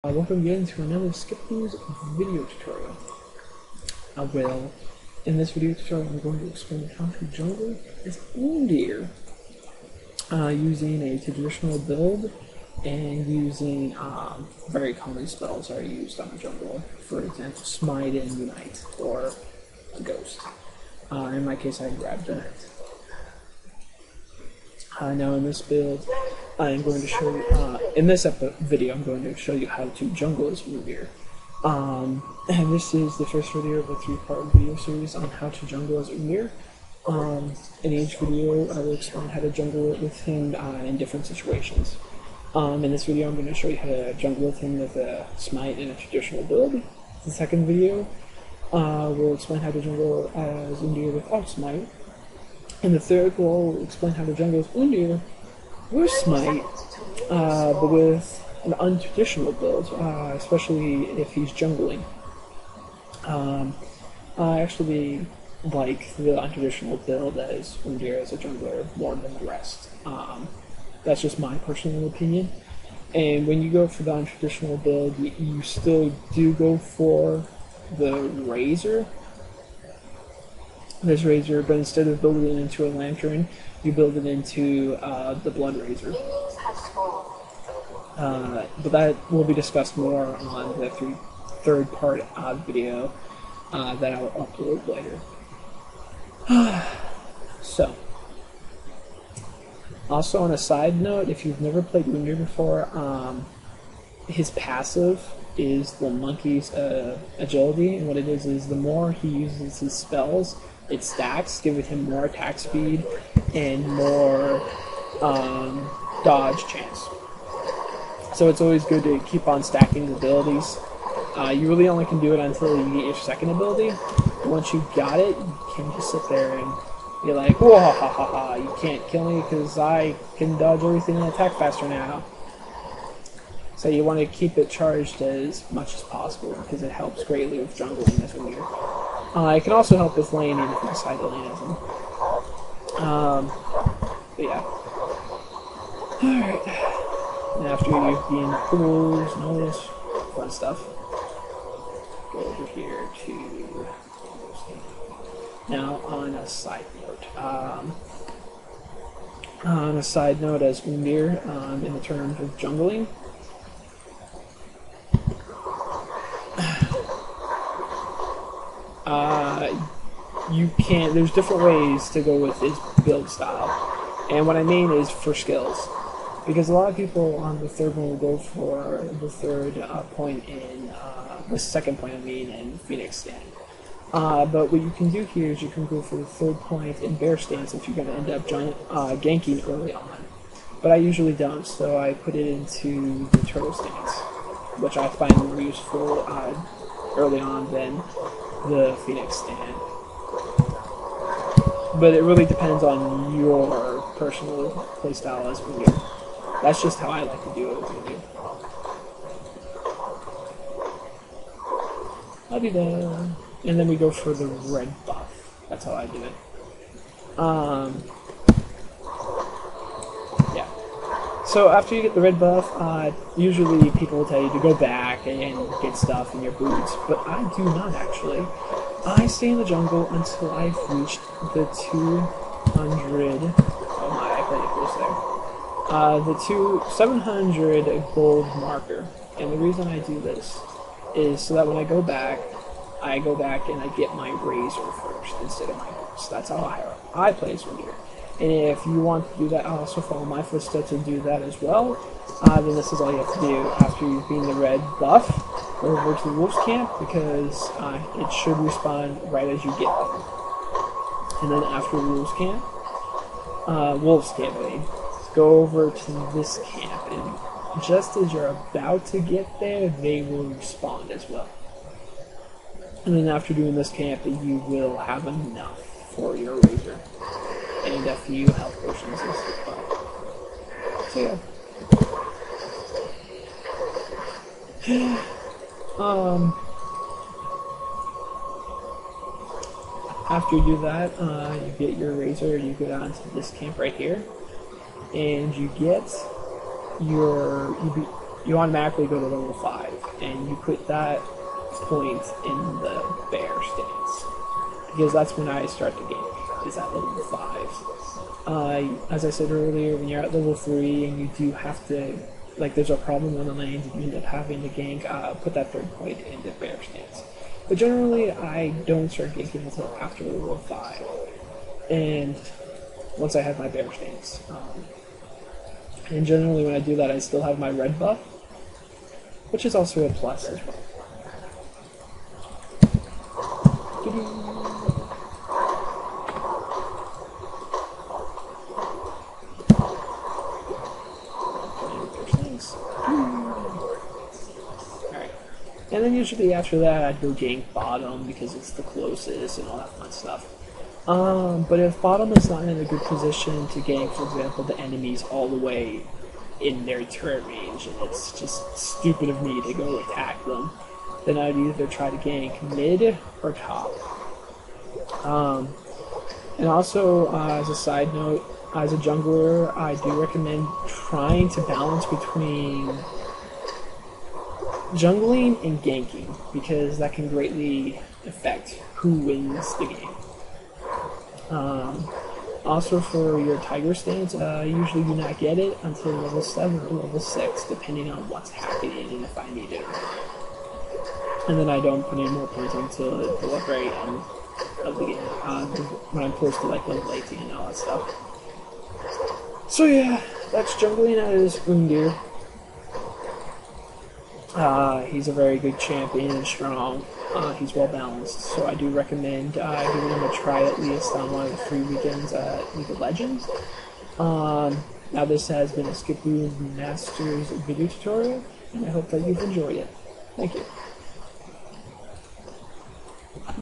Welcome again to another Skip News video tutorial. In this video tutorial I'm going to explain how to jungle as udyr using a traditional build and using very common spells that are used on a jungle. For example, Smite and Unite, or a Ghost. In my case I grabbed that. Now in this build, I'm going to show you, in this video I'm going to show you how to jungle as udyr. And this is the first video of a 3-part video series on how to jungle as udyr. In each video I will explain how to jungle it with him in different situations. In this video I'm going to show you how to jungle with him with a Smite and a traditional build. The second video will explain how to jungle as udyr without Smite. And the third will explain how to jungle as udyr with Smite, but with an untraditional build, especially if he's jungling. I actually like the untraditional build as udyr as a jungler more than the rest. That's just my personal opinion. And when you go for the untraditional build, you still do go for the Razor. This Razor, but instead of building it into a lantern, you build it into the Blood Razor. But that will be discussed more on the third part video that I will upload later. So, also on a side note, if you've never played udyr before, his passive is the monkey's agility, and what it is the more he uses his spells, it stacks, giving him more attack speed and more dodge chance. So it's always good to keep on stacking the abilities. You really only can do it until you get your second ability. Once you got it, you can just sit there and be like, whoa, ha ha ha ha, you can't kill me because I can dodge everything and attack faster now. So you want to keep it charged as much as possible because it helps greatly with jungling as udyr. It can also help with laning if you decide to lane as him. But yeah. Alright. And after you've been pools and all this fun stuff, go over here to... Now, on a side note. As udyr, in the terms of jungling, there's different ways to go with his build style. And what I mean is for skills. Because a lot of people on the third one will go for the third point in, the second point I mean, in Phoenix Stand. But what you can do here is you can go for the third point in Bear Stance if you're going to end up ganking early on. But I usually don't, so I put it into the Turtle Stance, which I find more useful early on than the Phoenix Stand. But it really depends on your personal playstyle as udyr. That's just how I like to do it with udyr. I'll do that. And then we go for the red buff. That's how I do it. Yeah. So after you get the red buff, usually people will tell you to go back and get stuff in your boots, but I do not actually. I stay in the jungle until I've reached the 200. Oh my, I played it close there. The 700 gold marker. And the reason I do this is so that when I go back and I get my Razor first instead of my boots. That's how I play as udyr. And if you want to do that, also follow my footsteps and do that as well. Then this is all you have to do after you've been the red buff. Go over to the Wolf's Camp because it should respawn right as you get there. And then after Wolf's Camp, I mean, go over to this camp, and just as you're about to get there, they will respawn as well. And then after doing this camp, you will have enough for your Razor and a few health potions and stuff. So yeah. After you do that, you get your Razor, you go down to this camp right here, and you get your you automatically go to level 5, and you put that point in the bear stance. Because that's when I start the game, is at level 5. As I said earlier, when you're at level 3 and you do have to, like there's a problem on the lanes and you end up having to gank, put that third point in the bear stance. But generally, I don't start ganking until after level 5. And once I have my bear stance. And generally when I do that, I still have my red buff, which is also a plus as well. Alright. And then usually after that, I'd go gank bottom because it's the closest and all that fun stuff. But if bottom is not in a good position to gank, for example, the enemies all the way in their turret range, and it's just stupid of me to go attack them, then I'd either try to gank mid or top. And also, as a side note, as a jungler, I do recommend trying to balance between jungling and ganking, because that can greatly affect who wins the game. Also for your tiger stance, I usually do not get it until level 7 or level 6, depending on what's happening and if I need it or not. And then I don't put any more points until the very end of the game, when I'm close to like level 18 and all that stuff. So yeah, that's jungling as Udyr. He's a very good champion and strong. He's well balanced, so I do recommend giving him a try at least on one of the 3 weekends at League of Legends. Now this has been a Skip Boom Masters video tutorial, and I hope that you've enjoyed it. Thank you.